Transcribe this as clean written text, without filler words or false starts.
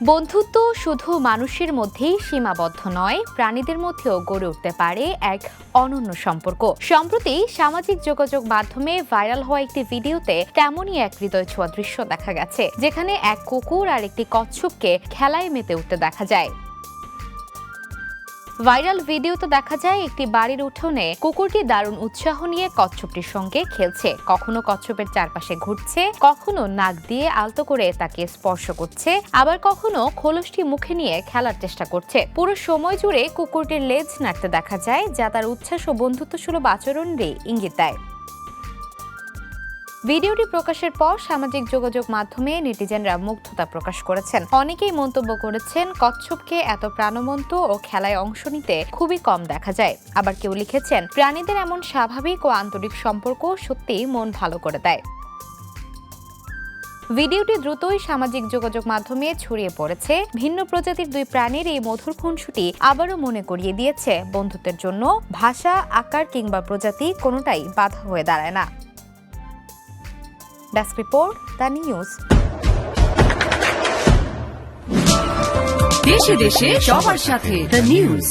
বন্ধুত্ব শুধু মানুষের মধ্যেই সীমাবদ্ধ নয়, প্রাণীদের মধ্যেও গড়ে উঠতে পারে এক অনন্য সম্পর্ক। সম্প্রতি সামাজিক যোগাযোগ মাধ্যমে ভাইরাল হওয়া একটি ভিডিওতে তেমনই এক হৃদয় ছোঁয়া দৃশ্য দেখা গেছে, যেখানে এক কুকুর আর একটি কচ্ছপকে খেলায় মেতে উঠতে দেখা যায়। ভাইরাল ভিডিওতে দেখা যায় একটি বাড়ির উঠোনে কুকুরটি দারুণ উৎসাহ নিয়ে কচ্ছপটির সঙ্গে খেলছে। কখনো কচ্ছপের চারপাশে ঘুরছে, কখনো নাক দিয়ে আলতো করে তাকে স্পর্শ করছে, আবার কখনো খোলসটি মুখে নিয়ে খেলার চেষ্টা করছে। পুরো সময় জুড়ে কুকুরটির লেজ নাড়তে দেখা যায়, যা তার উচ্ছ্বাস ও বন্ধুত্বসুলভ আচরণেরই ইঙ্গিত দেয়। ভিডিওটি প্রকাশের পর সামাজিক যোগাযোগ মাধ্যমে নেটিজেনরা মুগ্ধতা প্রকাশ করেছেন। অনেকেই মন্তব্য করেছেন, কচ্ছপকে এত প্রাণবন্ত ও খেলায় অংশ নিতে খুবই কম দেখা যায়। আবার কেউ লিখেছেন, প্রাণীদের এমন স্বাভাবিক ও আন্তরিক সম্পর্ক সত্যিই মন ভালো করে দেয়। ভিডিওটি দ্রুতই সামাজিক যোগাযোগ মাধ্যমে ছড়িয়ে পড়েছে। ভিন্ন প্রজাতির দুই প্রাণীর এই মধুর খুনসুটি আবারও মনে করিয়ে দিয়েছে, বন্ধুত্বের জন্য ভাষা, আকার কিংবা প্রজাতি কোনোটাই বাধা হয়ে দাঁড়ায় না। Desk report, the news. দেশে দেশে সবার সাথে দ্য নিউজ।